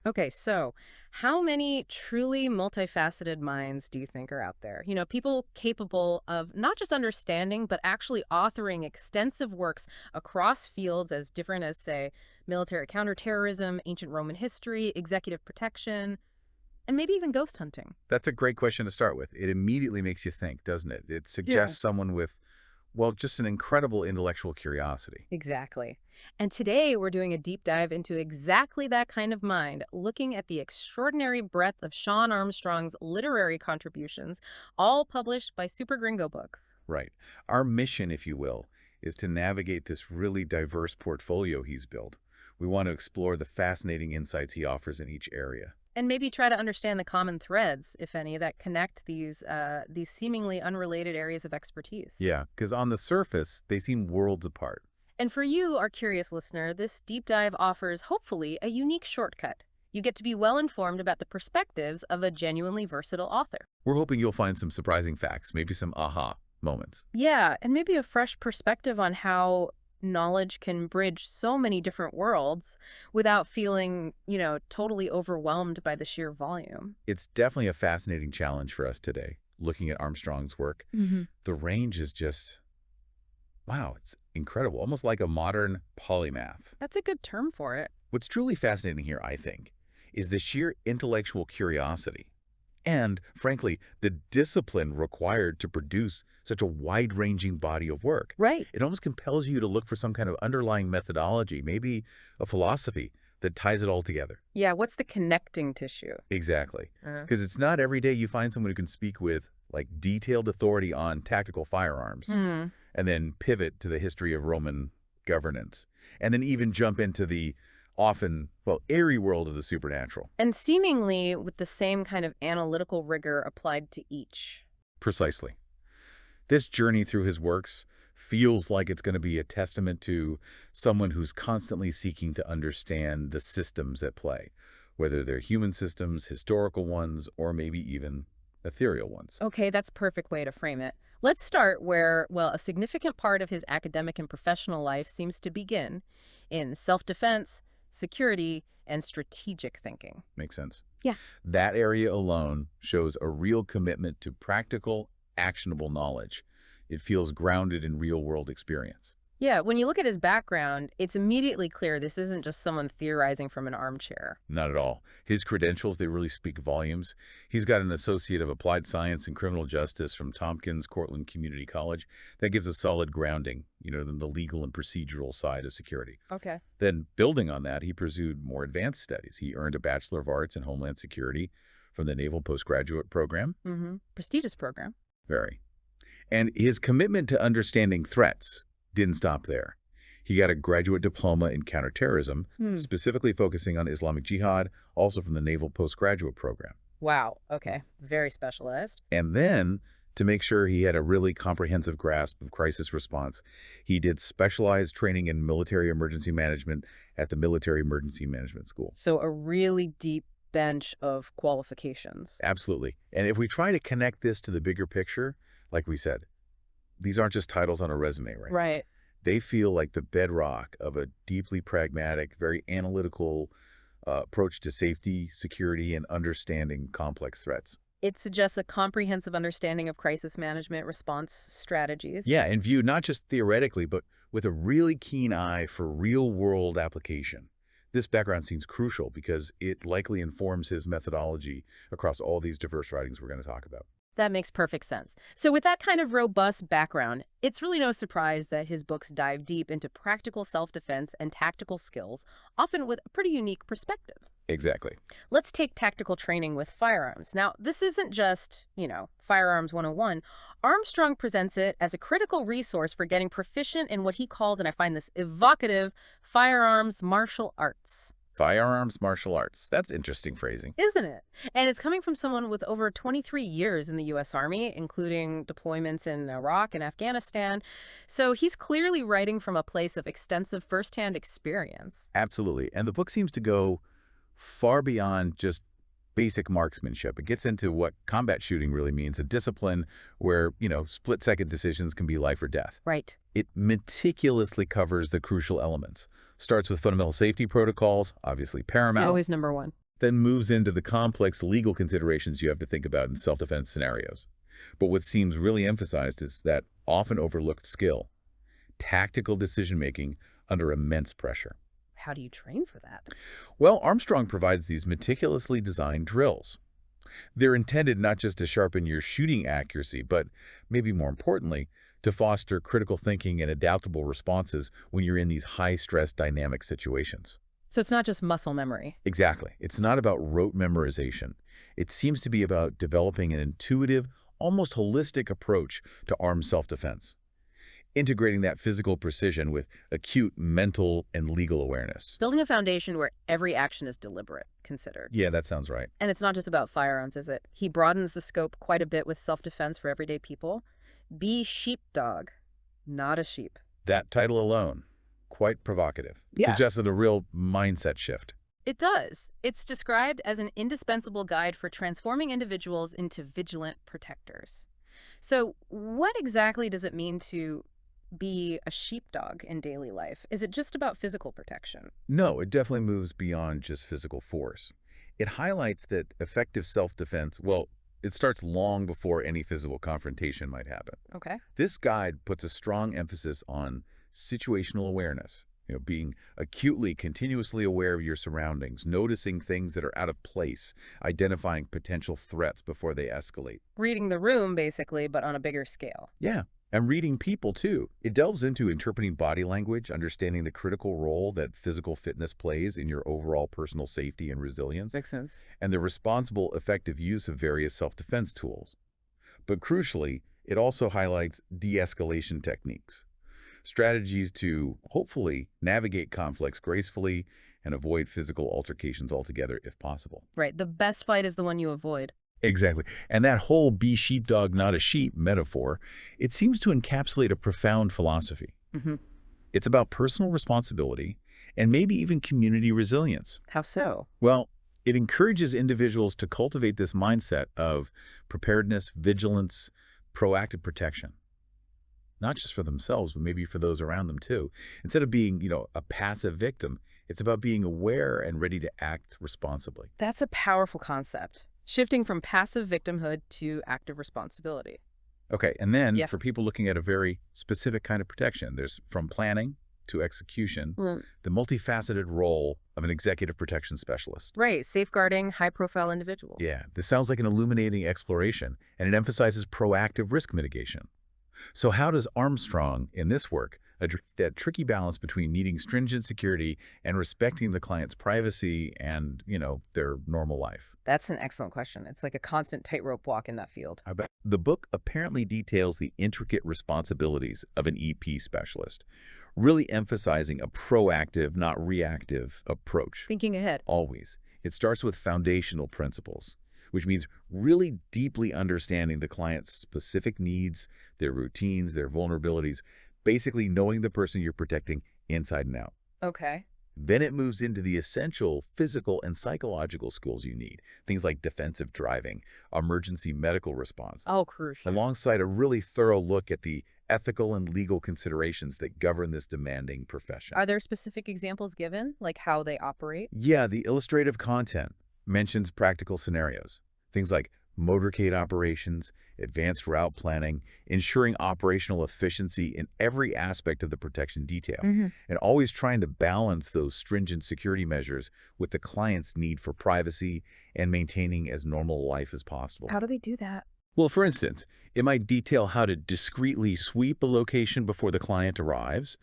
Okay, so how many truly multifaceted minds do you think are out there? People capable of not just understanding, but actually authoring extensive works across fields as different as, say, military counterterrorism, ancient Roman history, executive protection, and maybe even ghost hunting. That's a great question to start with. It immediately makes you think, doesn't it? It Yeah. suggests someone with, well, just an incredible intellectual curiosity. Exactly. And today we're doing a deep dive into exactly that kind of mind, looking at the extraordinary breadth of Shawn Armstrong's literary contributions, all published by Super Gringo Books. Right. Our mission, if you will, is to navigate this really diverse portfolio he's built. We want to explore the fascinating insights he offers in each area. And maybe try to understand the common threads, if any, that connect these seemingly unrelated areas of expertise. Yeah, because on the surface, they seem worlds apart. And for you, our curious listener, this deep dive offers, hopefully, a unique shortcut. You get to be well informed about the perspectives of a genuinely versatile author. We're hoping you'll find some surprising facts, maybe some aha moments. Yeah, and maybe a fresh perspective on how knowledge can bridge so many different worlds without feeling, totally overwhelmed by the sheer volume. It's definitely a fascinating challenge for us today, looking at Armstrong's work. The range is just, wow, it's incredible, almost like a modern polymath. That's a good term for it. What's truly fascinating here, I think, is the sheer intellectual curiosity and, frankly, the discipline required to produce such a wide-ranging body of work. Right. It almost compels you to look for some kind of underlying methodology, maybe a philosophy that ties it all together. Yeah, what's the connecting tissue? Exactly. Uh, Because it's not every day you find someone who can speak with, like, detailed authority on tactical firearms hmm. and then pivot to the history of Roman governance and then even jump into the often, well, airy world of the supernatural. And seemingly with the same kind of analytical rigor applied to each. Precisely. This journey through his works feels like it's going to be a testament to someone who's constantly seeking to understand the systems at play, whether they're human systems, historical ones, or maybe even ethereal ones. Okay, that's a perfect way to frame it. Let's start where, well, a significant part of his academic and professional life seems to begin in self-defense, security, and strategic thinking. Makes sense? Yeah. That area alone shows a real commitment to practical, actionable knowledge. It feels grounded in real-world experience. Yeah, when you look at his background, it's immediately clear this isn't just someone theorizing from an armchair. Not at all. His credentials, they really speak volumes. He's got an Associate of Applied Science and Criminal Justice from Tompkins Cortland Community College. That gives a solid grounding, in the legal and procedural side of security. Okay. Then, building on that, he pursued more advanced studies. He earned a Bachelor of Arts in Homeland Security from the Naval Postgraduate Program. Mm-hmm. Prestigious program. Very. And his commitment to understanding threats didn't stop there. He got a graduate diploma in counterterrorism, Hmm. specifically focusing on Islamic Jihad, also from the Naval Postgraduate Program. Wow. Okay. Very specialized. And then, to make sure he had a really comprehensive grasp of crisis response, he did specialized training in military emergency management at the Military Emergency Management School. So a really deep bench of qualifications. Absolutely. And if we try to connect this to the bigger picture, like we said, these aren't just titles on a resume, right? Right. They feel like the bedrock of a deeply pragmatic, very analytical approach to safety, security, and understanding complex threats. It suggests a comprehensive understanding of crisis management response strategies. Yeah, and viewed not just theoretically, but with a really keen eye for real-world application. This background seems crucial because it likely informs his methodology across all these diverse writings we're going to talk about. That makes perfect sense. So with that kind of robust background, it's really no surprise that his books dive deep into practical self-defense and tactical skills, often with a pretty unique perspective. Exactly. Let's take tactical training with firearms. Now, this isn't just, firearms 101. Armstrong presents it as a critical resource for getting proficient in what he calls, and I find this evocative, firearms martial arts. Firearms martial arts. That's interesting phrasing. Isn't it? And it's coming from someone with over 23 years in the U.S. Army, including deployments in Iraq and Afghanistan. So he's clearly writing from a place of extensive firsthand experience. Absolutely. And the book seems to go far beyond just basic marksmanship. It gets into what combat shooting really means, a discipline where, split-second decisions can be life or death. Right. It meticulously covers the crucial elements. Starts with fundamental safety protocols, obviously paramount. Always number one. then moves into the complex legal considerations you have to think about in self-defense scenarios. But what seems really emphasized is that often overlooked skill, tactical decision-making under immense pressure. How do you train for that? Well, Armstrong provides these meticulously designed drills. They're intended not just to sharpen your shooting accuracy, but maybe more importantly, to foster critical thinking and adaptable responses when you're in these high-stress dynamic situations. So it's not just muscle memory. Exactly. It's not about rote memorization. It seems to be about developing an intuitive, almost holistic approach to armed self-defense, integrating that physical precision with acute mental and legal awareness. Building a foundation where every action is deliberate, considered. Yeah, that sounds right. And it's not just about firearms, is it? He broadens the scope quite a bit with self-defense for everyday people. Be sheepdog, not a sheep. That title alone, quite provocative. Yeah. Suggested a real mindset shift. It does. It's described as an indispensable guide for transforming individuals into vigilant protectors. So what exactly does it mean to be a sheepdog in daily life? Is it just about physical protection? No, it definitely moves beyond just physical force. It highlights that effective self-defense, well, it starts long before any physical confrontation might happen. Okay. This guide puts a strong emphasis on situational awareness, being acutely, continuously aware of your surroundings, noticing things that are out of place, identifying potential threats before they escalate. Reading the room, basically, but on a bigger scale. Yeah, and reading people, too. It delves into interpreting body language, understanding the critical role that physical fitness plays in your overall personal safety and resilience, Makes sense. and the responsible, effective use of various self-defense tools. But crucially, it also highlights de-escalation techniques, strategies to hopefully navigate conflicts gracefully and avoid physical altercations altogether if possible. Right. The best fight is the one you avoid. Exactly. And that whole be sheepdog, not a sheep metaphor, it seems to encapsulate a profound philosophy. Mm-hmm. It's about personal responsibility and maybe even community resilience. How so? Well, it encourages individuals to cultivate this mindset of preparedness, vigilance, proactive protection. Not just for themselves, but maybe for those around them too. Instead of being, a passive victim, it's about being aware and ready to act responsibly. That's a powerful concept. Shifting from passive victimhood to active responsibility. Okay, and then Yes. for people looking at a very specific kind of protection, there's from planning to execution, the multifaceted role of an executive protection specialist. Right. Safeguarding high-profile individuals. Yeah, this sounds like an illuminating exploration, and it emphasizes proactive risk mitigation. So how does Armstrong, in this work, address that tricky balance between needing stringent security and respecting the client's privacy and, their normal life? That's an excellent question. It's like a constant tightrope walk in that field. I bet. The book apparently details the intricate responsibilities of an EP specialist, really emphasizing a proactive, not reactive approach. Thinking ahead. Always. It starts with foundational principles, which means really deeply understanding the client's specific needs, their routines, their vulnerabilities, basically knowing the person you're protecting inside and out. Okay. Then it moves into the essential physical and psychological skills you need, things like defensive driving, emergency medical response, Oh, crucial. alongside a really thorough look at the ethical and legal considerations that govern this demanding profession. Are there specific examples given, like how they operate? Yeah, the illustrative content mentions practical scenarios, things like motorcade operations, advanced route planning, ensuring operational efficiency in every aspect of the protection detail, and always trying to balance those stringent security measures with the client's need for privacy and maintaining as normal a life as possible. How do they do that? Well, for instance, it might detail how to discreetly sweep a location before the client arrives,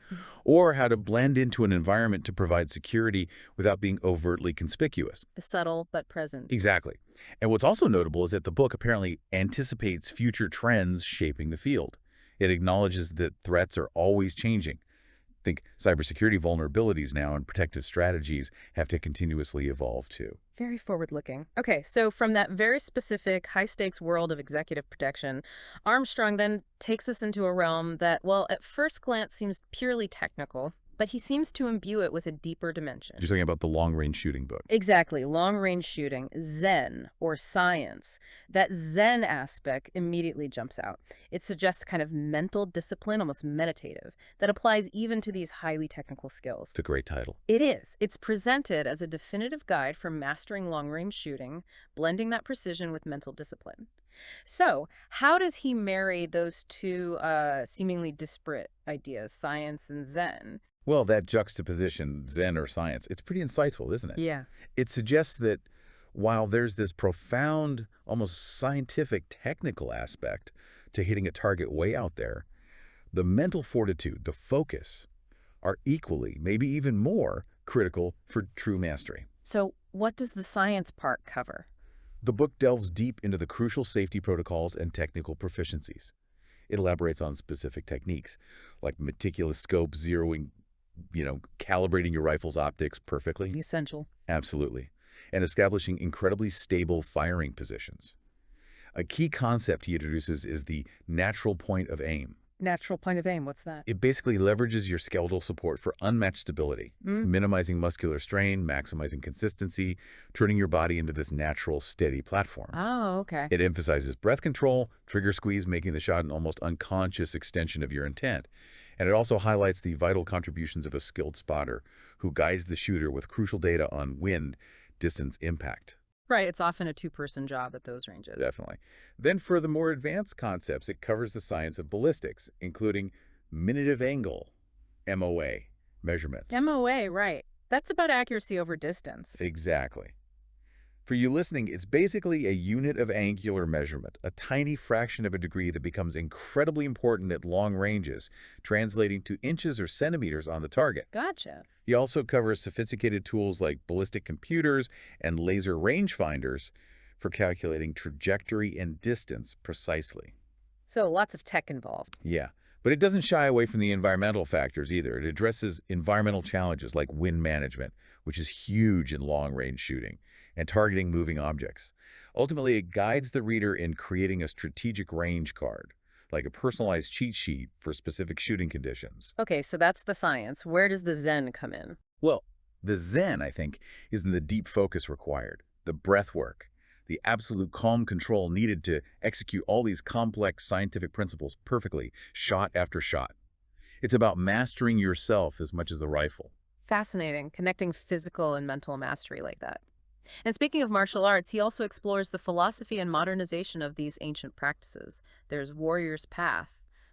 or how to blend into an environment to provide security without being overtly conspicuous. Subtle but present. Exactly. And what's also notable is that the book apparently anticipates future trends shaping the field. It acknowledges that threats are always changing. Think cybersecurity vulnerabilities now and protective strategies have to continuously evolve too. Very forward-looking. Okay, so from that very specific high-stakes world of executive protection, Armstrong then takes us into a realm that, well, at first glance seems purely technical, but he seems to imbue it with a deeper You're dimension. talking about the long-range shooting book. Exactly, long-range shooting, Zen, or science. That Zen aspect immediately jumps out. It suggests a kind of mental discipline, almost meditative, that applies even to these highly technical skills. It's a great title. It is. It's presented as a definitive guide for mastering long-range shooting, blending that precision with mental discipline. So, how does he marry those two seemingly disparate ideas, science and Zen? Well, that juxtaposition, Zen or science, it's pretty insightful, isn't it? Yeah. It suggests that while there's this profound, almost scientific, technical aspect to hitting a target way out there, the mental fortitude, the focus, are equally, maybe even more, critical for true mastery. So, what does the science part cover? The book delves deep into the crucial safety protocols and technical proficiencies. It elaborates on specific techniques, like meticulous scope, zeroing, calibrating your rifle's optics perfectly. Essential. Absolutely. And establishing incredibly stable firing positions. A key concept he introduces is the natural point of aim. Natural point of aim, what's that? It basically leverages your skeletal support for unmatched stability, minimizing muscular strain, maximizing consistency, turning your body into this natural, steady platform. Oh, okay. It emphasizes breath control, trigger squeeze, making the shot an almost unconscious extension of your intent. And it also highlights the vital contributions of a skilled spotter who guides the shooter with crucial data on wind, distance, impact. Right, it's often a two-person job at those ranges. Definitely. Then for the more advanced concepts, it covers the science of ballistics, including minute of angle, MOA, measurements. MOA, right. That's about accuracy over distance. Exactly. For you listening, it's basically a unit of angular measurement, a tiny fraction of a degree that becomes incredibly important at long ranges, translating to inches or centimeters on the target. Gotcha. He also covers sophisticated tools like ballistic computers and laser rangefinders for calculating trajectory and distance precisely. So lots of tech involved. Yeah, but it doesn't shy away from the environmental factors either. It addresses environmental challenges like wind management, which is huge in long-range shooting, and targeting moving objects. Ultimately, it guides the reader in creating a strategic range card, like a personalized cheat sheet for specific shooting conditions. Okay, so that's the science. Where does the Zen come in? Well, the Zen, I think, is in the deep focus required, the breath work, the absolute calm control needed to execute all these complex scientific principles perfectly, shot after shot. It's about mastering yourself as much as the rifle. Fascinating, connecting physical and mental mastery like that. And speaking of martial arts, he also explores the philosophy and modernization of these ancient practices. There's Warrior's Path,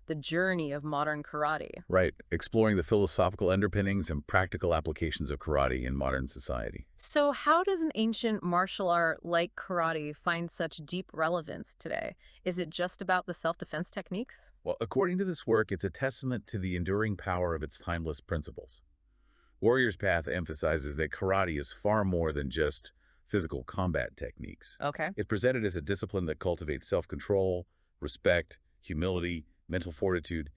the journey of modern karate. Right, exploring the philosophical underpinnings and practical applications of karate in modern society. So how does an ancient martial art like karate find such deep relevance today? Is it just about the self-defense techniques? Well, according to this work, it's a testament to the enduring power of its timeless principles. Warrior's Path emphasizes that karate is far more than just physical combat techniques. Okay. It's presented as a discipline that cultivates self-control, respect, humility, mental fortitude.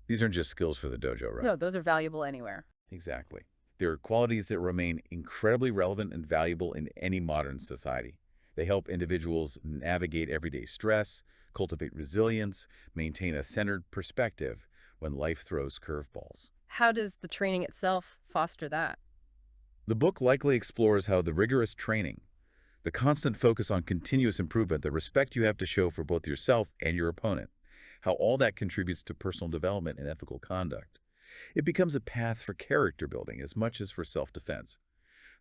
These aren't just skills for the dojo, right? No, those are valuable anywhere. Exactly. They're qualities that remain incredibly relevant and valuable in any modern society. They help individuals navigate everyday stress, cultivate resilience, maintain a centered perspective when life throws curveballs. How does the training itself foster that? The book likely explores how the rigorous training, the constant focus on continuous improvement, the respect you have to show for both yourself and your opponent, how all that contributes to personal development and ethical conduct. It becomes a path for character building as much as for self-defense,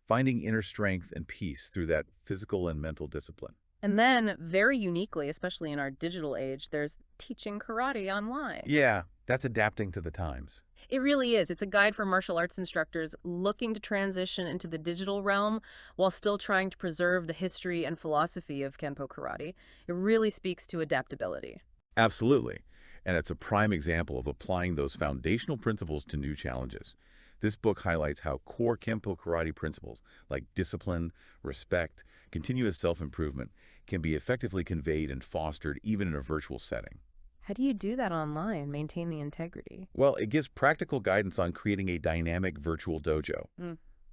finding inner strength and peace through that physical and mental discipline. And then, very uniquely, especially in our digital age, there's teaching karate online. Yeah, that's adapting to the times. It really is. It's a guide for martial arts instructors looking to transition into the digital realm while still trying to preserve the history and philosophy of Kenpo karate. It really speaks to adaptability. Absolutely. And it's a prime example of applying those foundational principles to new challenges. This book highlights how core Kenpo karate principles like discipline, respect, continuous self-improvement can be effectively conveyed and fostered even in a virtual setting. How do you do that online, maintain the integrity? Well, it gives practical guidance on creating a dynamic virtual dojo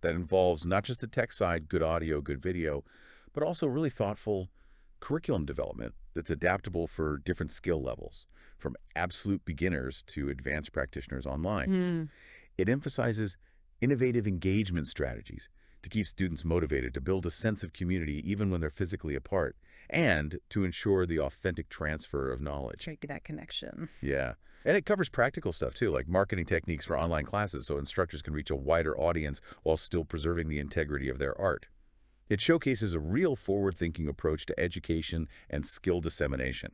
that involves not just the tech side, good audio, good video, but also really thoughtful curriculum development that's adaptable for different skill levels, from absolute beginners to advanced practitioners online. It emphasizes innovative engagement strategies to keep students motivated, to build a sense of community even when they're physically apart, and to ensure the authentic transfer of knowledge. Make that connection. Yeah. And it covers practical stuff too, like marketing techniques for online classes so instructors can reach a wider audience while still preserving the integrity of their art. It showcases a real forward-thinking approach to education and skill dissemination,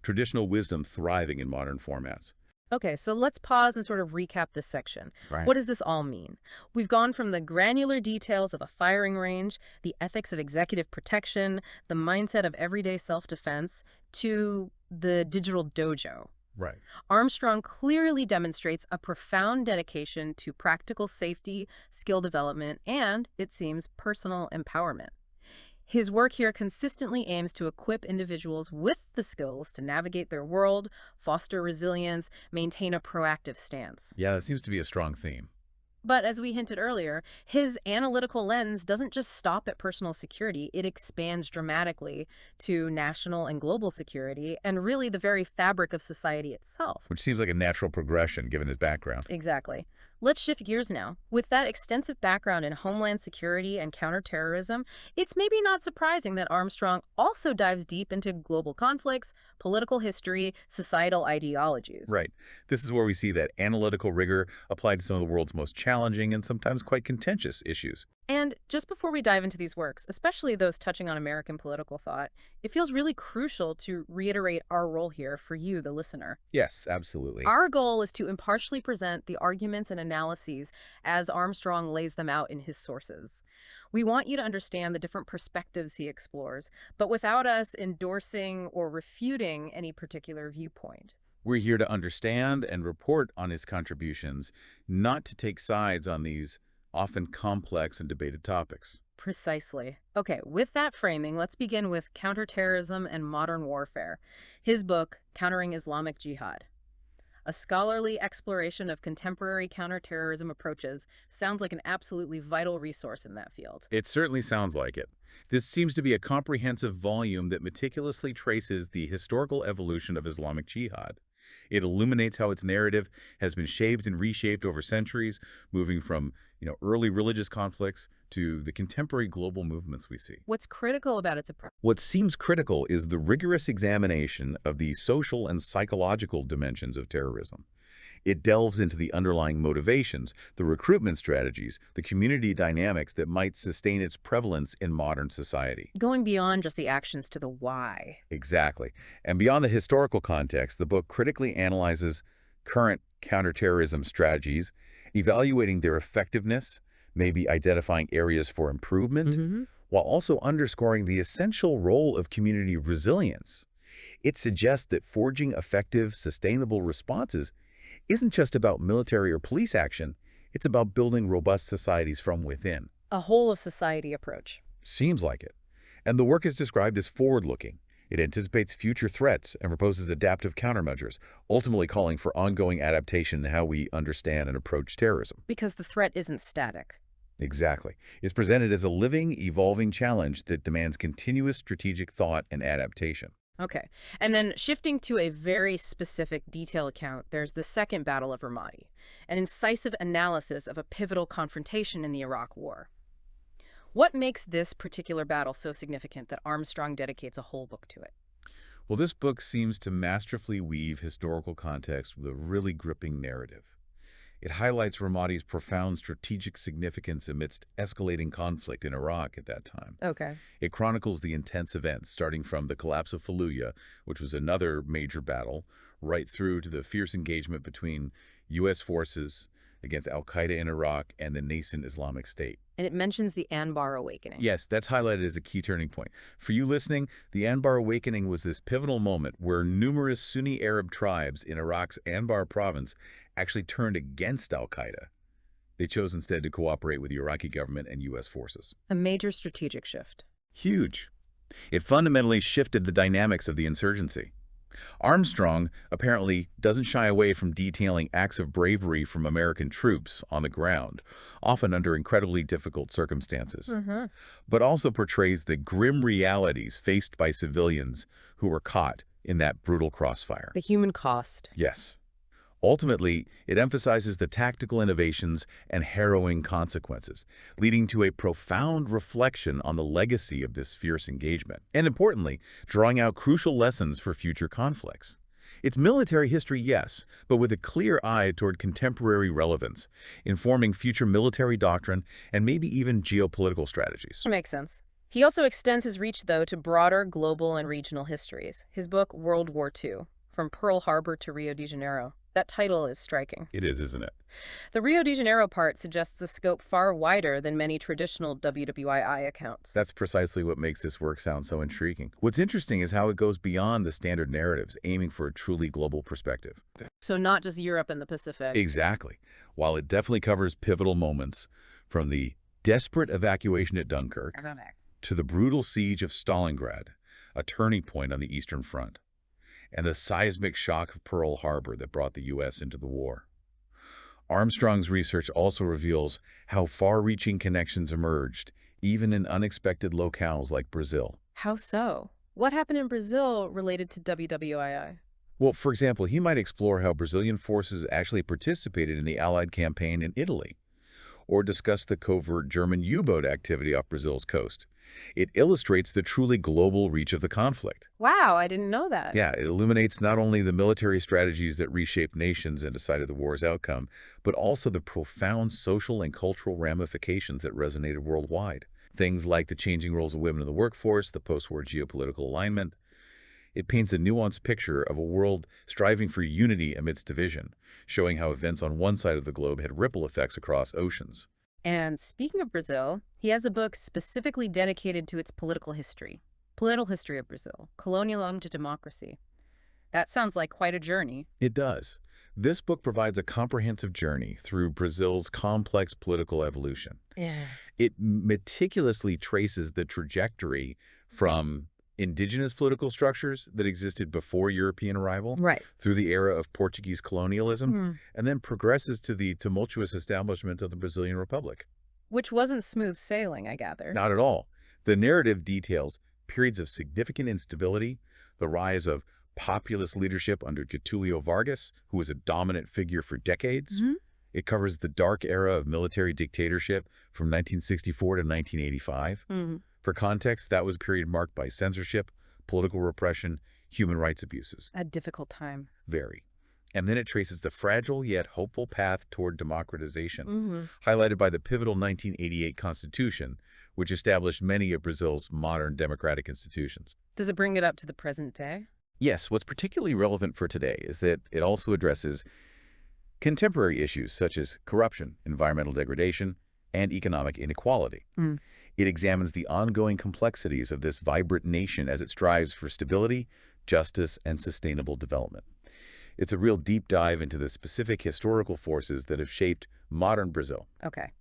traditional wisdom thriving in modern formats. Okay, so let's pause and sort of recap this section. Right. What does this all mean? We've gone from the granular details of a firing range, the ethics of executive protection, the mindset of everyday self-defense, to the digital dojo. Right. Armstrong clearly demonstrates a profound dedication to practical safety, skill development, and, it seems, personal empowerment. His work here consistently aims to equip individuals with the skills to navigate their world, foster resilience, maintain a proactive stance. Yeah, that seems to be a strong theme. But as we hinted earlier, his analytical lens doesn't just stop at personal security, it expands dramatically to national and global security and really the very fabric of society itself. Which seems like a natural progression given his background. Exactly. Let's shift gears now. With that extensive background in homeland security and counterterrorism, it's maybe not surprising that Armstrong also dives deep into global conflicts, political history, societal ideologies. Right. This is where we see that analytical rigor applied to some of the world's most challenging and sometimes quite contentious issues. And just before we dive into these works, especially those touching on American political thought, it feels really crucial to reiterate our role here for you, the listener. Yes, absolutely. Our goal is to impartially present the arguments and analyses as Armstrong lays them out in his sources. We want you to understand the different perspectives he explores, but without us endorsing or refuting any particular viewpoint. We're here to understand and report on his contributions, not to take sides on these often complex and debated topics. Precisely. Okay, with that framing, let's begin with Counterterrorism and Modern Warfare. His book, Countering Islamic Jihad. A scholarly exploration of contemporary counterterrorism approaches sounds like an absolutely vital resource in that field. It certainly sounds like it. This seems to be a comprehensive volume that meticulously traces the historical evolution of Islamic Jihad. It illuminates how its narrative has been shaped and reshaped over centuries, moving from, early religious conflicts to the contemporary global movements we see. What's critical about its approach? What seems critical is the rigorous examination of the social and psychological dimensions of terrorism. It delves into the underlying motivations, the recruitment strategies, the community dynamics that might sustain its prevalence in modern society. Going beyond just the actions to the why. Exactly. And beyond the historical context, the book critically analyzes current counterterrorism strategies, evaluating their effectiveness, maybe identifying areas for improvement, while also underscoring the essential role of community resilience. It suggests that forging effective, sustainable responses isn't just about military or police action, it's about building robust societies from within. A whole of society approach. Seems like it. And the work is described as forward-looking. It anticipates future threats and proposes adaptive countermeasures, ultimately calling for ongoing adaptation in how we understand and approach terrorism. Because the threat isn't static. Exactly. It's presented as a living, evolving challenge that demands continuous strategic thought and adaptation. Okay. And then shifting to a very specific detail account, there's the Second Battle of Ramadi, an incisive analysis of a pivotal confrontation in the Iraq War. What makes this particular battle so significant that Armstrong dedicates a whole book to it? Well, this book seems to masterfully weave historical context with a really gripping narrative. It highlights Ramadi's profound strategic significance amidst escalating conflict in Iraq at that time. Okay. It chronicles the intense events, starting from the collapse of Fallujah, which was another major battle, right through to the fierce engagement between U.S. forces against al-Qaeda in Iraq and the nascent Islamic State. And it mentions the Anbar Awakening. Yes, that's highlighted as a key turning point. For you listening, the Anbar Awakening was this pivotal moment where numerous Sunni Arab tribes in Iraq's Anbar province actually turned against al-Qaeda. They chose instead to cooperate with the Iraqi government and U.S. forces. A major strategic shift. Huge. It fundamentally shifted the dynamics of the insurgency. Armstrong apparently doesn't shy away from detailing acts of bravery from American troops on the ground, often under incredibly difficult circumstances, but also portrays the grim realities faced by civilians who were caught in that brutal crossfire. The human cost. Yes. Ultimately, it emphasizes the tactical innovations and harrowing consequences, leading to a profound reflection on the legacy of this fierce engagement, and importantly, drawing out crucial lessons for future conflicts. It's military history, yes, but with a clear eye toward contemporary relevance, informing future military doctrine and maybe even geopolitical strategies. Makes sense. He also extends his reach, though, to broader global and regional histories. His book, World War II, From Pearl Harbor to Rio de Janeiro. That title is striking. It is, isn't it? The Rio de Janeiro part suggests a scope far wider than many traditional WWII accounts. That's precisely what makes this work sound so intriguing. What's interesting is how it goes beyond the standard narratives, aiming for a truly global perspective. So not just Europe and the Pacific. Exactly. While it definitely covers pivotal moments, from the desperate evacuation at Dunkirk to the brutal siege of Stalingrad, a turning point on the Eastern Front, and the seismic shock of Pearl Harbor that brought the U.S. into the war. Armstrong's research also reveals how far-reaching connections emerged, even in unexpected locales like Brazil. How so? What happened in Brazil related to WWII? Well, for example, he might explore how Brazilian forces actually participated in the Allied campaign in Italy, or discuss the covert German U-boat activity off Brazil's coast. It illustrates the truly global reach of the conflict. Wow, I didn't know that. Yeah, it illuminates not only the military strategies that reshaped nations and decided the war's outcome, but also the profound social and cultural ramifications that resonated worldwide. Things like the changing roles of women in the workforce, the post-war geopolitical alignment. It paints a nuanced picture of a world striving for unity amidst division, showing how events on one side of the globe had ripple effects across oceans. And speaking of Brazil, he has a book specifically dedicated to its political history. Political history of Brazil, colonialism to democracy. That sounds like quite a journey. It does. This book provides a comprehensive journey through Brazil's complex political evolution. Yeah. It meticulously traces the trajectory from indigenous political structures that existed before European arrival Right. through the era of Portuguese colonialism, Hmm. and then progresses to the tumultuous establishment of the Brazilian Republic. Which wasn't smooth sailing, I gather. Not at all. The narrative details periods of significant instability, the rise of populist leadership under Getulio Vargas, who was a dominant figure for decades. Mhm. It covers the dark era of military dictatorship from 1964 to 1985. Mhm. For context, that was a period marked by censorship, political repression, human rights abuses. A difficult time. Very. And then it traces the fragile yet hopeful path toward democratization, Hmm. highlighted by the pivotal 1988 Constitution, which established many of Brazil's modern democratic institutions. Does it bring it up to the present day? Yes, what's particularly relevant for today is that it also addresses contemporary issues such as corruption, environmental degradation, and economic inequality. Mm. It examines the ongoing complexities of this vibrant nation as it strives for stability, justice, and sustainable development. It's a real deep dive into the specific historical forces that have shaped modern Brazil. Okay.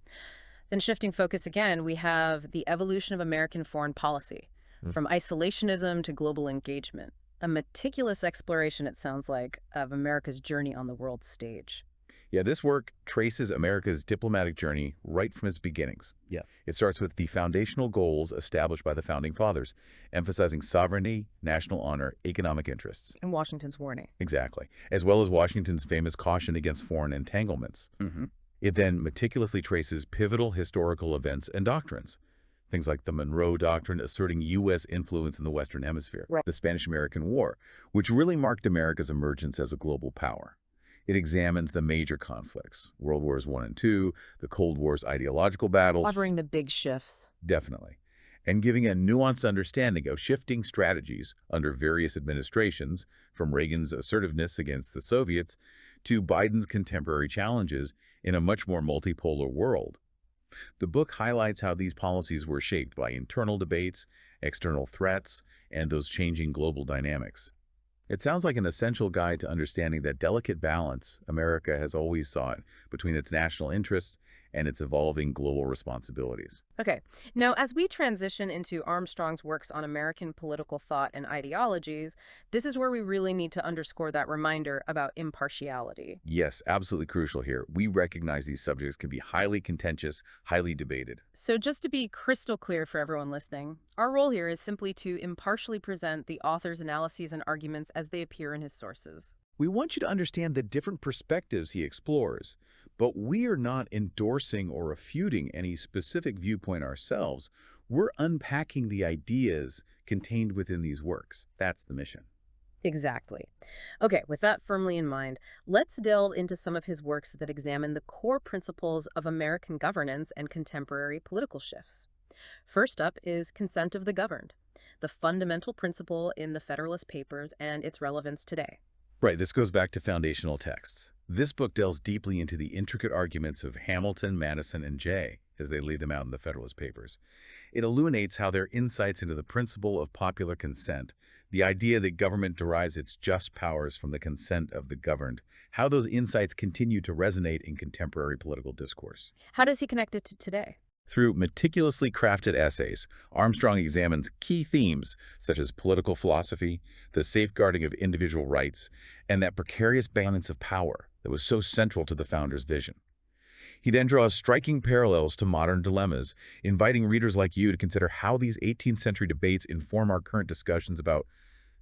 Then shifting focus again, we have the evolution of American foreign policy, from isolationism to global engagement. A meticulous exploration, it sounds like, of America's journey on the world stage. Yeah, this work traces America's diplomatic journey right from its beginnings. Yeah. It starts with the foundational goals established by the Founding Fathers, emphasizing sovereignty, national honor, economic interests. And Washington's warning. Exactly. As well as Washington's famous caution against foreign entanglements. Mm-hmm. It then meticulously traces pivotal historical events and doctrines. Things like the Monroe Doctrine asserting U.S. influence in the Western Hemisphere, Right. the Spanish-American War, which really marked America's emergence as a global power. It examines the major conflicts, World Wars I and II, the Cold War's ideological battles. Covering the big shifts. Definitely. And giving a nuanced understanding of shifting strategies under various administrations, from Reagan's assertiveness against the Soviets to Biden's contemporary challenges in a much more multipolar world. The book highlights how these policies were shaped by internal debates, external threats, and those changing global dynamics. It sounds like an essential guide to understanding that delicate balance America has always sought between its national interests and its evolving global responsibilities. Okay. Now, as we transition into Armstrong's works on American political thought and ideologies, this is where we really need to underscore that reminder about impartiality. Yes, absolutely crucial here. We recognize these subjects can be highly contentious, highly debated. So just to be crystal clear for everyone listening, our role here is simply to impartially present the author's analyses and arguments as they appear in his sources. We want you to understand the different perspectives he explores, but we are not endorsing or refuting any specific viewpoint ourselves. We're unpacking the ideas contained within these works. That's the mission. Exactly. Okay, with that firmly in mind, let's delve into some of his works that examine the core principles of American governance and contemporary political shifts. First up is consent of the governed, the fundamental principle in the Federalist Papers and its relevance today. Right, this goes back to foundational texts. This book delves deeply into the intricate arguments of Hamilton, Madison, and Jay as they lay them out in the Federalist Papers. It illuminates how their insights into the principle of popular consent, the idea that government derives its just powers from the consent of the governed, how those insights continue to resonate in contemporary political discourse. How does he connect it to today? Through meticulously crafted essays, Armstrong examines key themes such as political philosophy, the safeguarding of individual rights, and that precarious balance of power that was so central to the founders' vision. He then draws striking parallels to modern dilemmas, inviting readers like you to consider how these 18th century debates inform our current discussions about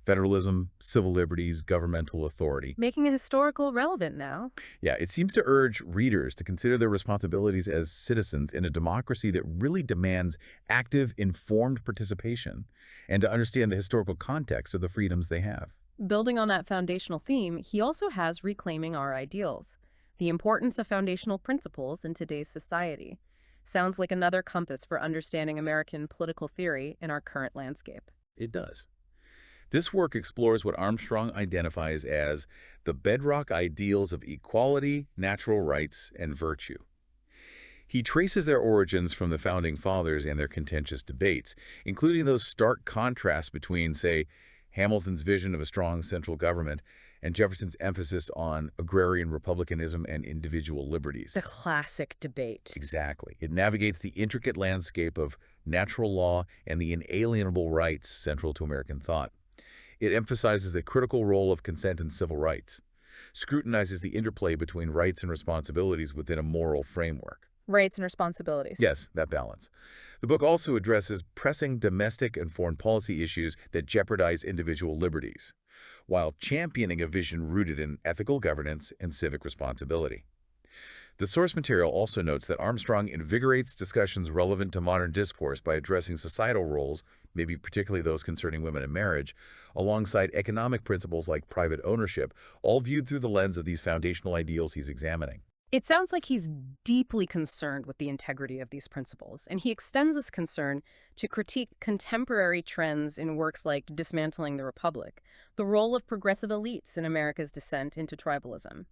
federalism, civil liberties, governmental authority. Making it historical relevant now. Yeah, it seems to urge readers to consider their responsibilities as citizens in a democracy that really demands active, informed participation, and to understand the historical context of the freedoms they have. Building on that foundational theme, he also has reclaiming our ideals, the importance of foundational principles in today's society. Sounds like another compass for understanding American political theory in our current landscape. It does. This work explores what Armstrong identifies as the bedrock ideals of equality, natural rights, and virtue. He traces their origins from the Founding Fathers and their contentious debates, including those stark contrasts between, say, Hamilton's vision of a strong central government and Jefferson's emphasis on agrarian republicanism and individual liberties. The classic debate. Exactly. It navigates the intricate landscape of natural law and the inalienable rights central to American thought. It emphasizes the critical role of consent in civil rights, scrutinizes the interplay between rights and responsibilities within a moral framework. Rights and responsibilities. Yes, that balance. The book also addresses pressing domestic and foreign policy issues that jeopardize individual liberties, while championing a vision rooted in ethical governance and civic responsibility. The source material also notes that Armstrong invigorates discussions relevant to modern discourse by addressing societal roles, maybe particularly those concerning women and marriage, alongside economic principles like private ownership, all viewed through the lens of these foundational ideals he's examining. It sounds like he's deeply concerned with the integrity of these principles, and he extends this concern to critique contemporary trends in works like Dismantling the Republic, the role of progressive elites in America's descent into tribalism.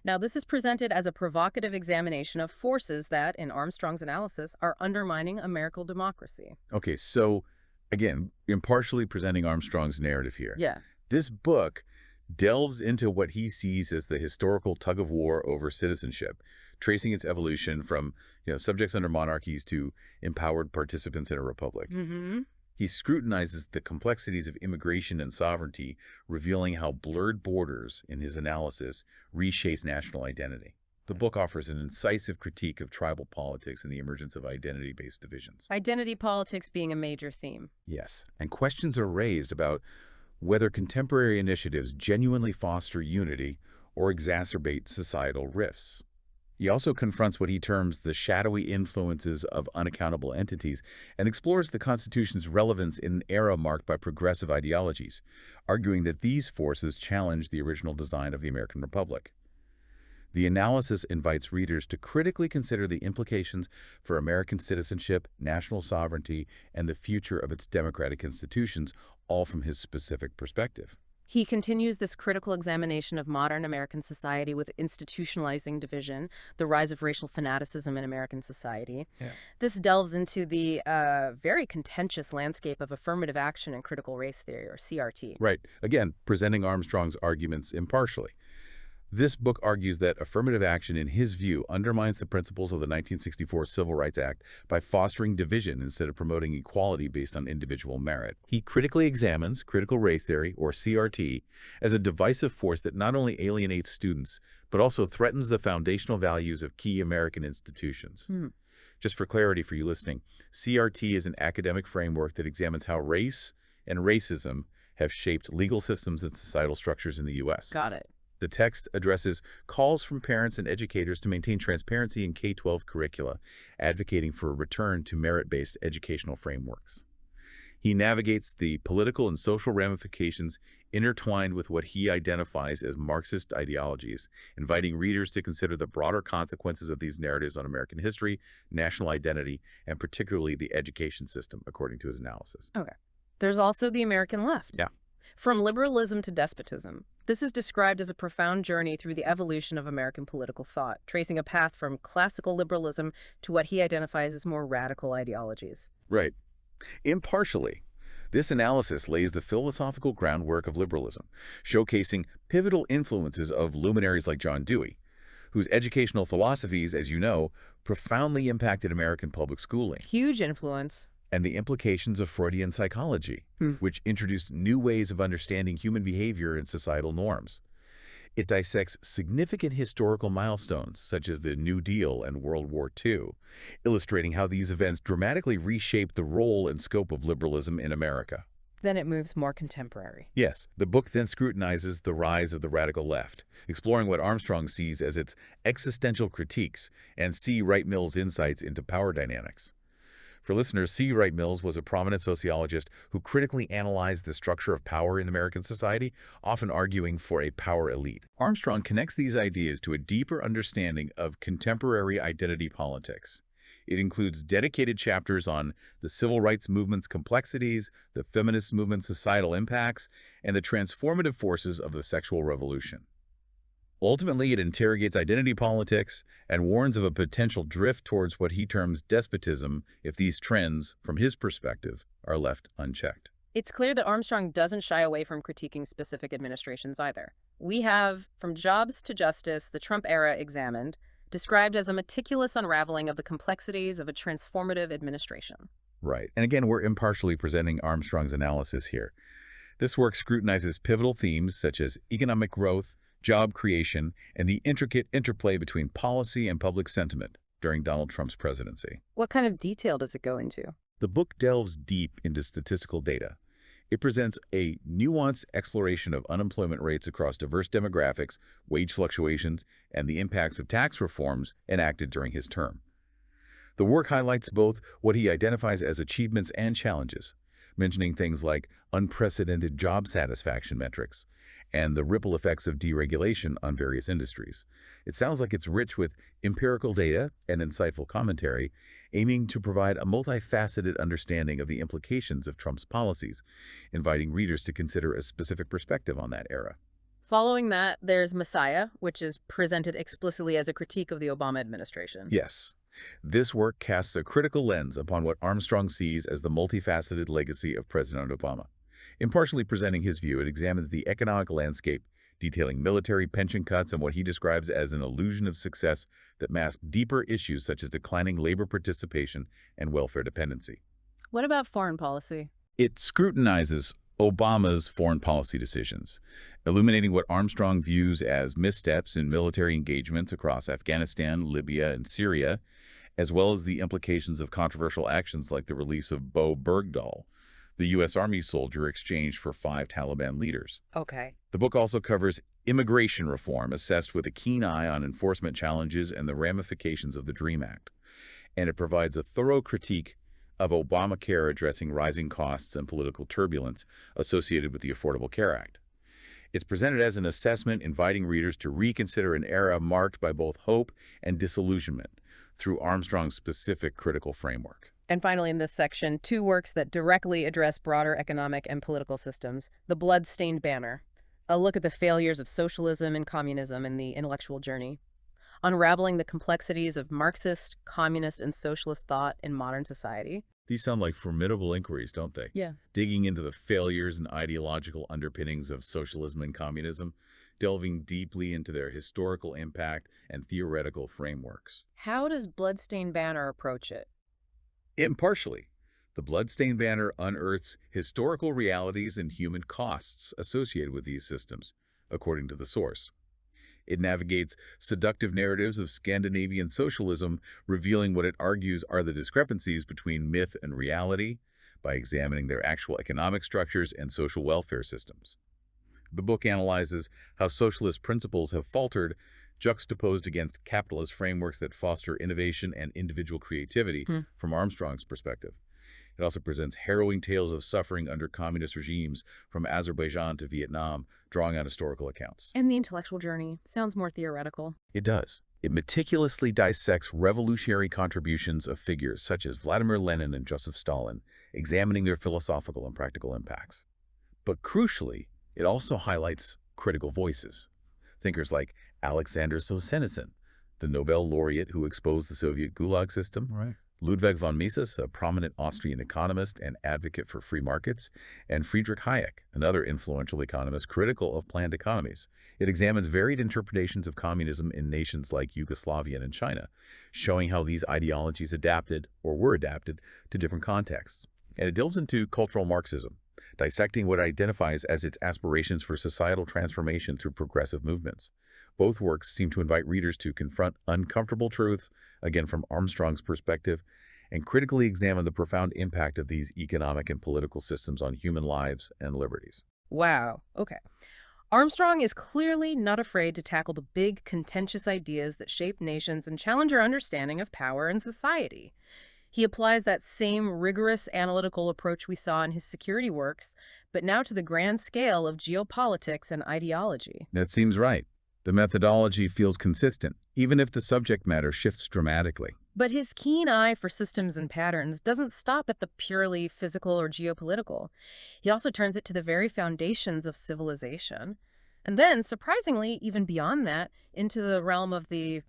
Now, this is presented as a provocative examination of forces that, in Armstrong's analysis, are undermining American democracy. Okay, so again, impartially presenting Armstrong's narrative here. Yeah. This book delves into what he sees as the historical tug-of-war over citizenship, tracing its evolution from, subjects under monarchies to empowered participants in a republic. Mm-hmm. He scrutinizes the complexities of immigration and sovereignty, revealing how blurred borders, in his analysis, reshapes national identity. The book offers an incisive critique of tribal politics and the emergence of identity-based divisions. Identity politics being a major theme. Yes, and questions are raised about whether contemporary initiatives genuinely foster unity or exacerbate societal rifts. He also confronts what he terms the shadowy influences of unaccountable entities and explores the Constitution's relevance in an era marked by progressive ideologies, arguing that these forces challenge the original design of the American Republic. The analysis invites readers to critically consider the implications for American citizenship, national sovereignty, and the future of its democratic institutions, all from his specific perspective. He continues this critical examination of modern American society with institutionalizing division, the rise of racial fanaticism in American society. Yeah. This delves into the very contentious landscape of affirmative action and critical race theory, or CRT. Right. Again, presenting Armstrong's arguments impartially. This book argues that affirmative action, in his view, undermines the principles of the 1964 Civil Rights Act by fostering division instead of promoting equality based on individual merit. He critically examines critical race theory, or CRT, as a divisive force that not only alienates students, but also threatens the foundational values of key American institutions. Just for clarity for you listening, CRT is an academic framework that examines how race and racism have shaped legal systems and societal structures in the U.S. Got it. The text addresses calls from parents and educators to maintain transparency in K-12 curricula, advocating for a return to merit-based educational frameworks. He navigates the political and social ramifications intertwined with what he identifies as Marxist ideologies, inviting readers to consider the broader consequences of these narratives on American history, national identity, and particularly the education system, according to his analysis. Okay. There's also the American left. Yeah. From liberalism to despotism, this is described as a profound journey through the evolution of American political thought, tracing a path from classical liberalism to what he identifies as more radical ideologies. Right. Impartially, this analysis lays the philosophical groundwork of liberalism, showcasing pivotal influences of luminaries like John Dewey, whose educational philosophies, as you know, profoundly impacted American public schooling, Huge influence. and the implications of Freudian psychology, which introduced new ways of understanding human behavior and societal norms. It dissects significant historical milestones, such as the New Deal and World War II, illustrating how these events dramatically reshaped the role and scope of liberalism in America. Then it moves more contemporary. Yes, the book then scrutinizes the rise of the radical left, exploring what Armstrong sees as its existential critiques and C. Wright Mills' insights into power dynamics. For listeners, C. Wright Mills was a prominent sociologist who critically analyzed the structure of power in American society, often arguing for a power elite. Armstrong connects these ideas to a deeper understanding of contemporary identity politics. It includes dedicated chapters on the civil rights movement's complexities, the feminist movement's societal impacts, and the transformative forces of the sexual revolution. Ultimately, it interrogates identity politics and warns of a potential drift towards what he terms despotism if these trends, from his perspective, are left unchecked. It's clear that Armstrong doesn't shy away from critiquing specific administrations either. We have, from jobs to justice, the Trump era examined, described as a meticulous unraveling of the complexities of a transformative administration. Right. And again, we're impartially presenting Armstrong's analysis here. This work scrutinizes pivotal themes such as economic growth, job creation, and the intricate interplay between policy and public sentiment during Donald Trump's presidency. What kind of detail does it go into? The book delves deep into statistical data. It presents a nuanced exploration of unemployment rates across diverse demographics, wage fluctuations, and the impacts of tax reforms enacted during his term. The work highlights both what he identifies as achievements and challenges, mentioning things like unprecedented job satisfaction metrics and the ripple effects of deregulation on various industries. It sounds like it's rich with empirical data and insightful commentary, aiming to provide a multifaceted understanding of the implications of Trump's policies, inviting readers to consider a specific perspective on that era. Following that, there's Messiah, which is presented explicitly as a critique of the Obama administration. Yes, this work casts a critical lens upon what Armstrong sees as the multifaceted legacy of President Obama. Impartially presenting his view, it examines the economic landscape, detailing military pension cuts and what he describes as an illusion of success that masks deeper issues such as declining labor participation and welfare dependency. What about foreign policy? It scrutinizes Obama's foreign policy decisions, illuminating what Armstrong views as missteps in military engagements across Afghanistan, Libya, and Syria, as well as the implications of controversial actions like the release of Bo Bergdahl, the U.S. Army soldier exchanged for 5 Taliban leaders. Okay. The book also covers immigration reform, assessed with a keen eye on enforcement challenges and the ramifications of the DREAM Act. And it provides a thorough critique of Obamacare, addressing rising costs and political turbulence associated with the Affordable Care Act. It's presented as an assessment, inviting readers to reconsider an era marked by both hope and disillusionment through Armstrong's specific critical framework. And finally, in this section, 2 works that directly address broader economic and political systems. The Blood-Stained Banner, a look at the failures of socialism and communism in the intellectual journey. Unraveling the complexities of Marxist, communist, and socialist thought in modern society. These sound like formidable inquiries, don't they? Yeah. Digging into the failures and ideological underpinnings of socialism and communism, delving deeply into their historical impact and theoretical frameworks. How does Blood-Stained Banner approach it? Impartially, the Blood-Stained Banner unearths historical realities and human costs associated with these systems, according to the source. It navigates seductive narratives of Scandinavian socialism, revealing what it argues are the discrepancies between myth and reality by examining their actual economic structures and social welfare systems. The book analyzes how socialist principles have faltered, juxtaposed against capitalist frameworks that foster innovation and individual creativity Hmm. from Armstrong's perspective. It also presents harrowing tales of suffering under communist regimes from Azerbaijan to Vietnam, drawing on historical accounts. And the intellectual journey sounds more theoretical. It does. It meticulously dissects revolutionary contributions of figures such as Vladimir Lenin and Joseph Stalin, examining their philosophical and practical impacts. But crucially, it also highlights critical voices. Thinkers like Alexander Solzhenitsyn, the Nobel laureate who exposed the Soviet Gulag system, Right. Ludwig von Mises, a prominent Austrian economist and advocate for free markets, and Friedrich Hayek, another influential economist critical of planned economies. It examines varied interpretations of communism in nations like Yugoslavia and China, showing how these ideologies adapted or were adapted to different contexts. And it delves into cultural Marxism, dissecting what it identifies as its aspirations for societal transformation through progressive movements. Both works seem to invite readers to confront uncomfortable truths, again from Armstrong's perspective, and critically examine the profound impact of these economic and political systems on human lives and liberties. Wow. Okay. Armstrong is clearly not afraid to tackle the big, contentious ideas that shape nations and challenge our understanding of power and society. He applies that same rigorous analytical approach we saw in his security works, but now to the grand scale of geopolitics and ideology. That seems right. The methodology feels consistent, even if the subject matter shifts dramatically. But his keen eye for systems and patterns doesn't stop at the purely physical or geopolitical. He also turns it to the very foundations of civilization. And then, surprisingly, even beyond that, into the realm of the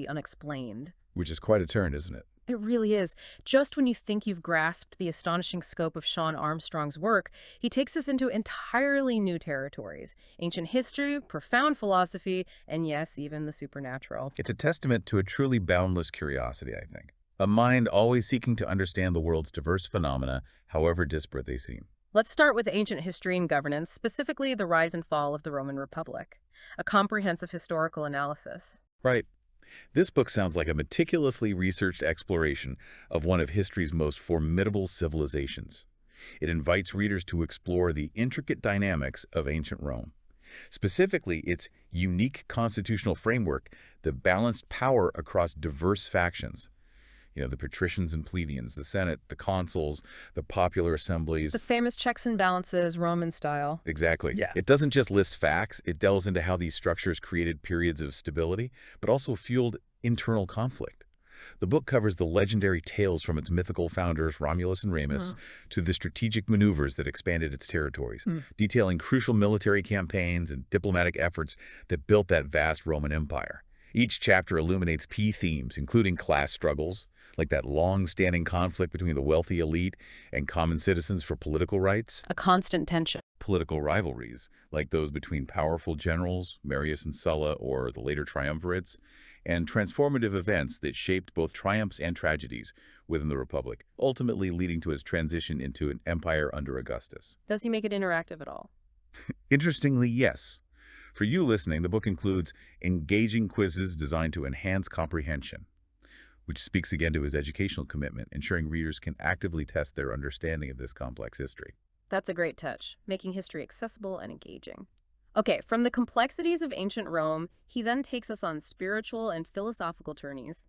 unexplained. Which is quite a turn, isn't it? It really is. Just when you think you've grasped the astonishing scope of Shawn Armstrong's work, he takes us into entirely new territories. Ancient history, profound philosophy, and yes, even the supernatural. It's a testament to a truly boundless curiosity, I think. A mind always seeking to understand the world's diverse phenomena, however disparate they seem. Let's start with ancient history and governance, specifically the rise and fall of the Roman Republic. A comprehensive historical analysis. Right. This book sounds like a meticulously researched exploration of one of history's most formidable civilizations. It invites readers to explore the intricate dynamics of ancient Rome, specifically its unique constitutional framework that balanced power across diverse factions. The patricians and plebeians, the Senate, the consuls, the popular assemblies. The famous checks and balances, Roman style. Exactly. Yeah. It doesn't just list facts, it delves into how these structures created periods of stability, but also fueled internal conflict. The book covers the legendary tales from its mythical founders, Romulus and Remus, to the strategic maneuvers that expanded its territories, detailing crucial military campaigns and diplomatic efforts that built that vast Roman Empire. Each chapter illuminates key themes, including class struggles, like that long-standing conflict between the wealthy elite and common citizens for political rights. A constant tension. Political rivalries, like those between powerful generals, Marius and Sulla, or the later triumvirates, and transformative events that shaped both triumphs and tragedies within the Republic, ultimately leading to its transition into an empire under Augustus. Does he make it interactive at all? Interestingly, yes. For you listening, the book includes engaging quizzes designed to enhance comprehension, which speaks again to his educational commitment, ensuring readers can actively test their understanding of this complex history. That's a great touch, making history accessible and engaging. Okay, from the complexities of ancient Rome, he then takes us on spiritual and philosophical journeys.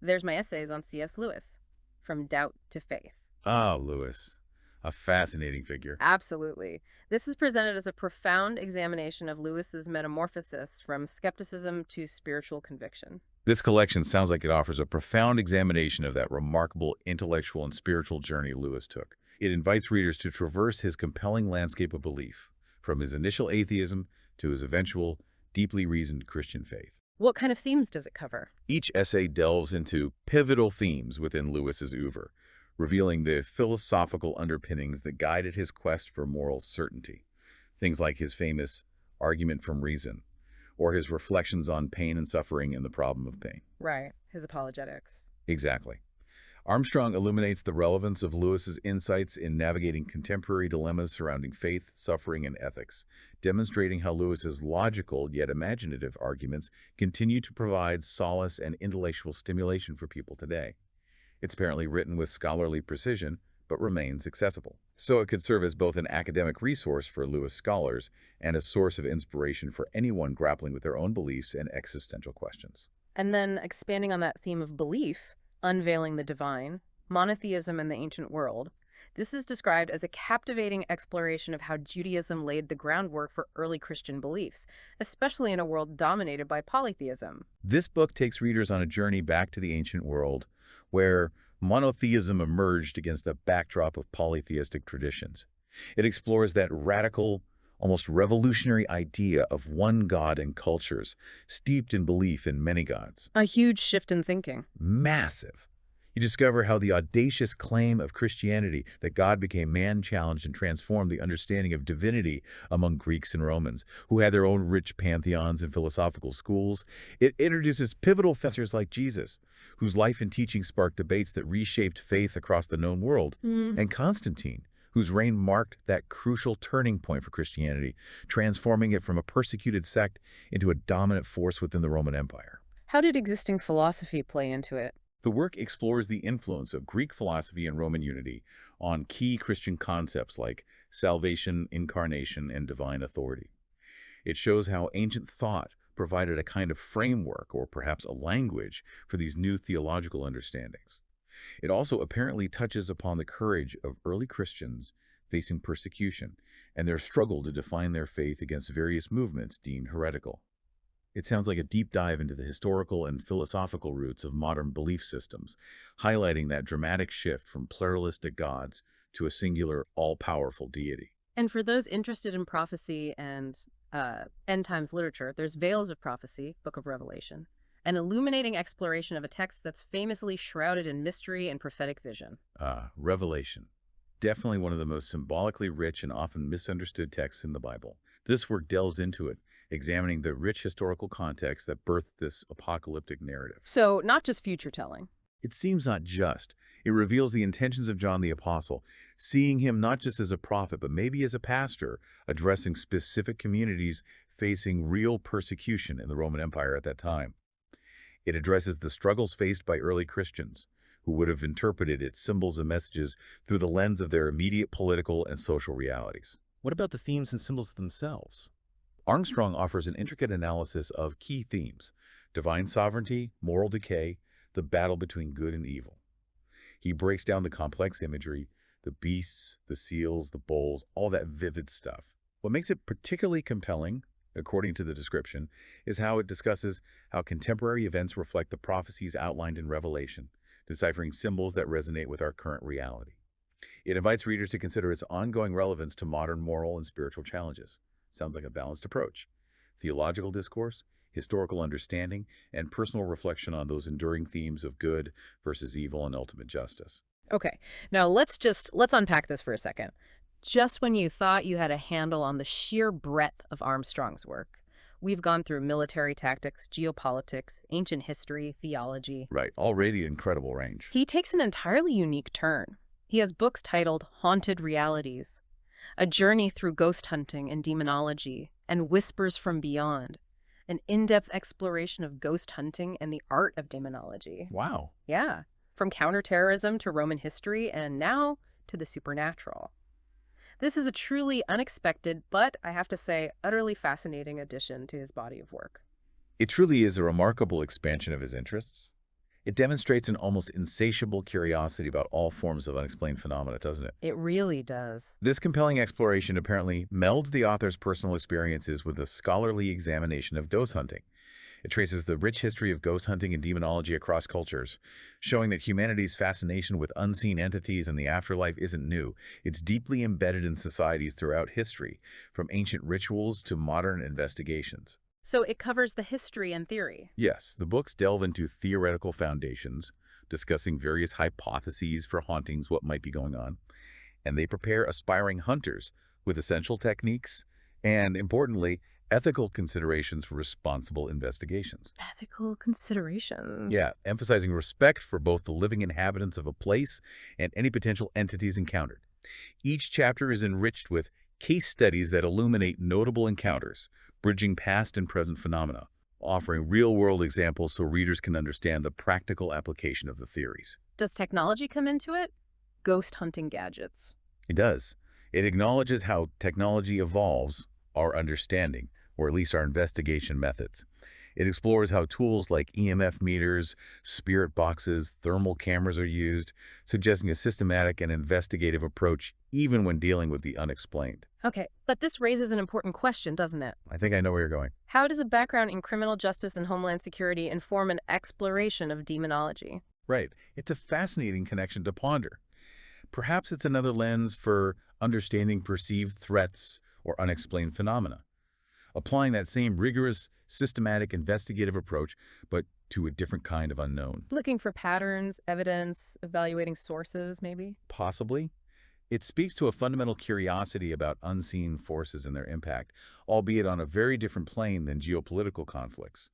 There's my essays on C.S. Lewis, From Doubt to Faith. Ah, Lewis, a fascinating figure. Absolutely. This is presented as a profound examination of Lewis's metamorphosis from skepticism to spiritual conviction. This collection sounds like it offers a profound examination of that remarkable intellectual and spiritual journey Lewis took. It invites readers to traverse his compelling landscape of belief, from his initial atheism to his eventual, deeply reasoned Christian faith. What kind of themes does it cover? Each essay delves into pivotal themes within Lewis's oeuvre, revealing the philosophical underpinnings that guided his quest for moral certainty. Things like his famous argument from reason, or his reflections on pain and suffering and the problem of pain. Right, his apologetics. Exactly. Armstrong illuminates the relevance of Lewis's insights in navigating contemporary dilemmas surrounding faith, suffering, and ethics, demonstrating how Lewis's logical yet imaginative arguments continue to provide solace and intellectual stimulation for people today. It's apparently written with scholarly precision, but remains accessible. So it could serve as both an academic resource for Lewis scholars and a source of inspiration for anyone grappling with their own beliefs and existential questions. And then expanding on that theme of belief, unveiling the divine, monotheism in the ancient world, this is described as a captivating exploration of how Judaism laid the groundwork for early Christian beliefs, especially in a world dominated by polytheism. This book takes readers on a journey back to the ancient world, where monotheism emerged against a backdrop of polytheistic traditions. It explores that radical, almost revolutionary idea of one God and cultures, steeped in belief in many gods. A huge shift in thinking. Massive. You discover how the audacious claim of Christianity that God became man-challenged and transformed the understanding of divinity among Greeks and Romans, who had their own rich pantheons and philosophical schools. It introduces pivotal figures like Jesus, whose life and teaching sparked debates that reshaped faith across the known world, and Constantine, whose reign marked that crucial turning point for Christianity, transforming it from a persecuted sect into a dominant force within the Roman Empire. How did existing philosophy play into it? The work explores the influence of Greek philosophy and Roman unity on key Christian concepts like salvation, incarnation, and divine authority. It shows how ancient thought provided a kind of framework, or perhaps a language, for these new theological understandings. It also apparently touches upon the courage of early Christians facing persecution and their struggle to define their faith against various movements deemed heretical. It sounds like a deep dive into the historical and philosophical roots of modern belief systems, highlighting that dramatic shift from pluralistic gods to a singular, all-powerful deity. And for those interested in prophecy and end times literature, there's Veils of Prophecy, Book of Revelation, an illuminating exploration of a text that's famously shrouded in mystery and prophetic vision. Revelation. Definitely one of the most symbolically rich and often misunderstood texts in the Bible. This work delves into it, examining the rich historical context that birthed this apocalyptic narrative. So, not just future telling. It seems not just. It reveals the intentions of John the Apostle, seeing him not just as a prophet, but maybe as a pastor, addressing specific communities facing real persecution in the Roman Empire at that time. It addresses the struggles faced by early Christians, who would have interpreted its symbols and messages through the lens of their immediate political and social realities. What about the themes and symbols themselves? Armstrong offers an intricate analysis of key themes: divine sovereignty, moral decay, the battle between good and evil. He breaks down the complex imagery, the beasts, the seals, the bowls, all that vivid stuff. What makes it particularly compelling, according to the description, is how it discusses how contemporary events reflect the prophecies outlined in Revelation, deciphering symbols that resonate with our current reality. It invites readers to consider its ongoing relevance to modern moral and spiritual challenges. Sounds like a balanced approach: theological discourse, historical understanding, and personal reflection on those enduring themes of good versus evil and ultimate justice. Okay, now let's unpack this for a second. Just when you thought you had a handle on the sheer breadth of Armstrong's work, we've gone through military tactics, geopolitics, ancient history, theology. Right, already incredible range. He takes an entirely unique turn. He has books titled Haunted Realities, A Journey Through Ghost Hunting and Demonology, and Whispers from Beyond, an in-depth exploration of ghost hunting and the art of demonology. Wow. Yeah, from counterterrorism to Roman history, and now to the supernatural. This is a truly unexpected, but I have to say, utterly fascinating addition to his body of work. It truly is a remarkable expansion of his interests. It demonstrates an almost insatiable curiosity about all forms of unexplained phenomena, doesn't it? It really does. This compelling exploration apparently melds the author's personal experiences with a scholarly examination of ghost hunting. It traces the rich history of ghost hunting and demonology across cultures, showing that humanity's fascination with unseen entities and the afterlife isn't new. It's deeply embedded in societies throughout history, from ancient rituals to modern investigations. So it covers the history and theory. Yes, the books delve into theoretical foundations, discussing various hypotheses for hauntings, what might be going on, and they prepare aspiring hunters with essential techniques and, importantly, ethical considerations for responsible investigations. Ethical considerations. Yeah, emphasizing respect for both the living inhabitants of a place and any potential entities encountered. Each chapter is enriched with case studies that illuminate notable encounters, bridging past and present phenomena, offering real-world examples so readers can understand the practical application of the theories. Does technology come into it? ghost hunting gadgets. It does. It acknowledges how technology evolves our understanding, or at least our investigation methods. It explores how tools like EMF meters, spirit boxes, thermal cameras are used, suggesting a systematic and investigative approach even when dealing with the unexplained. Okay, but this raises an important question, doesn't it? I think I know where you're going. How does a background in criminal justice and homeland security inform an exploration of demonology? Right. It's a fascinating connection to ponder. Perhaps it's another lens for understanding perceived threats or unexplained phenomena, applying that same rigorous, systematic, investigative approach, but to a different kind of unknown. Looking for patterns, evidence, evaluating sources, maybe? Possibly. It speaks to a fundamental curiosity about unseen forces and their impact, albeit on a very different plane than geopolitical conflicts,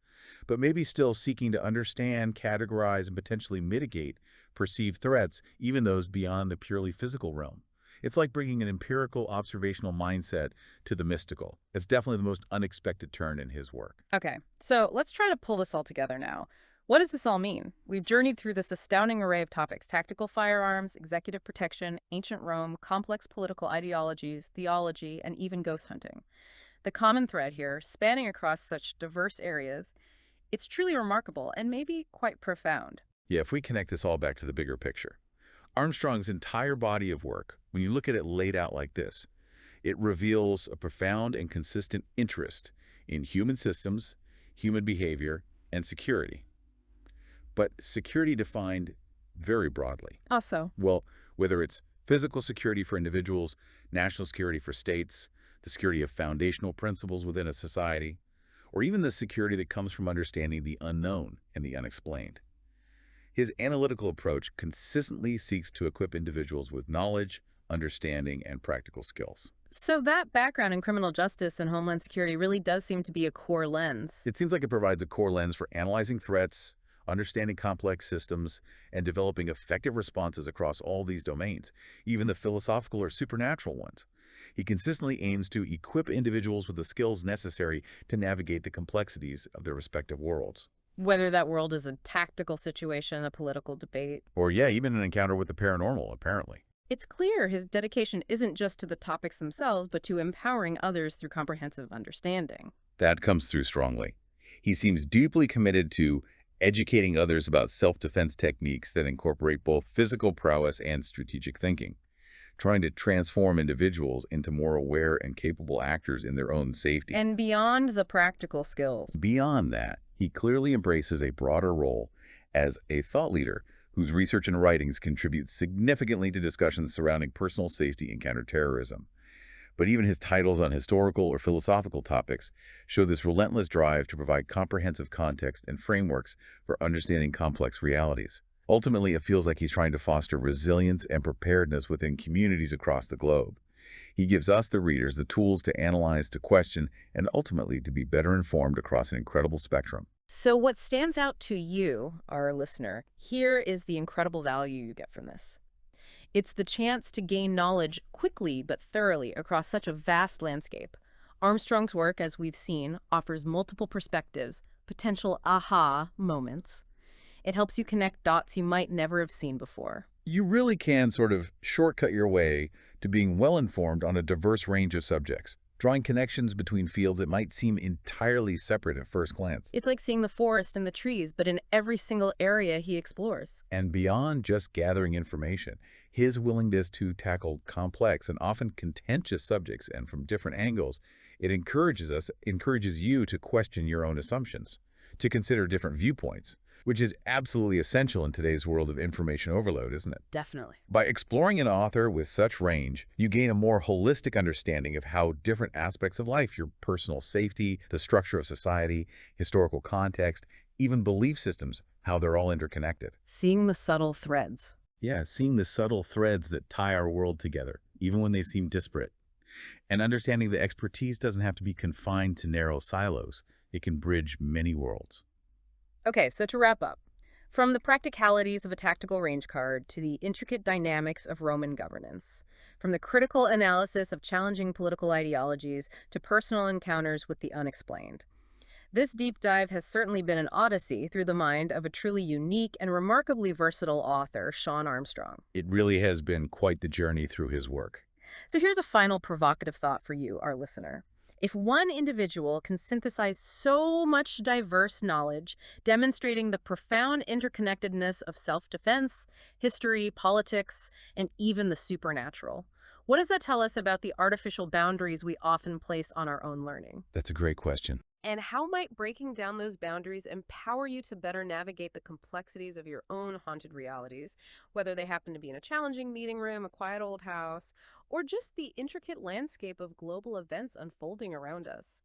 but maybe still seeking to understand, categorize, and potentially mitigate perceived threats, even those beyond the purely physical realm. It's like bringing an empirical, observational mindset to the mystical. It's definitely the most unexpected turn in his work. Okay, so let's try to pull this all together now. What does this all mean? We've journeyed through this astounding array of topics: tactical firearms, executive protection, ancient Rome, complex political ideologies, theology, and even ghost hunting. The common thread here, spanning across such diverse areas, it's truly remarkable and maybe quite profound. Yeah, if we connect this all back to the bigger picture, Armstrong's entire body of work, when you look at it laid out like this, it reveals a profound and consistent interest in human systems, human behavior, and security. But security defined very broadly. Also, Well, whether it's physical security for individuals, national security for states, the security of foundational principles within a society, or even the security that comes from understanding the unknown and the unexplained. His analytical approach consistently seeks to equip individuals with knowledge, understanding, and practical skills. so that background in criminal justice and homeland security really does seem to be a core lens. It seems like it provides a core lens for analyzing threats, understanding complex systems, and developing effective responses across all these domains, even the philosophical or supernatural ones. He consistently aims to equip individuals with the skills necessary to navigate the complexities of their respective worlds. Whether that world is a tactical situation, a political debate. Or yeah, even an encounter with the paranormal, apparently. It's clear his dedication isn't just to the topics themselves, but to empowering others through comprehensive understanding. That comes through strongly. He seems deeply committed to educating others about self-defense techniques that incorporate both physical prowess and strategic thinking, trying to transform individuals into more aware and capable actors in their own safety. And beyond the practical skills. Beyond that, he clearly embraces a broader role as a thought leader whose research and writings contribute significantly to discussions surrounding personal safety and counterterrorism. But even his titles on historical or philosophical topics show this relentless drive to provide comprehensive context and frameworks for understanding complex realities. Ultimately, it feels like he's trying to foster resilience and preparedness within communities across the globe. He gives us, the readers, the tools to analyze, to question, and ultimately to be better informed across an incredible spectrum. So what stands out to you, our listener, here is the incredible value you get from this. It's the chance to gain knowledge quickly but thoroughly across such a vast landscape. Armstrong's work, as we've seen, offers multiple perspectives, potential aha moments. It helps you connect dots you might never have seen before. You really can sort of shortcut your way to being well-informed on a diverse range of subjects, drawing connections between fields that might seem entirely separate at first glance. It's like seeing the forest and the trees, but in every single area he explores. And beyond just gathering information, his willingness to tackle complex and often contentious subjects and from different angles, it encourages you to question your own assumptions, to consider different viewpoints, which is absolutely essential in today's world of information overload, isn't it? Definitely. By exploring an author with such range, you gain a more holistic understanding of how different aspects of life, your personal safety, the structure of society, historical context, even belief systems, how they're all interconnected. Seeing the subtle threads. Yeah, seeing the subtle threads that tie our world together, even when they seem disparate. And understanding that expertise doesn't have to be confined to narrow silos. It can bridge many worlds. Okay, so to wrap up, from the practicalities of a tactical range card to the intricate dynamics of Roman governance, from the critical analysis of challenging political ideologies to personal encounters with the unexplained, This deep dive has certainly been an odyssey through the mind of a truly unique and remarkably versatile author, Shawn Armstrong. It really has been quite the journey through his work. So here's a final provocative thought for you, our listener. If one individual can synthesize so much diverse knowledge, demonstrating the profound interconnectedness of self-defense, history, politics, and even the supernatural, what does that tell us about the artificial boundaries we often place on our own learning? That's a great question. And how might breaking down those boundaries empower you to better navigate the complexities of your own haunted realities, whether they happen to be in a challenging meeting room, a quiet old house, or just the intricate landscape of global events unfolding around us?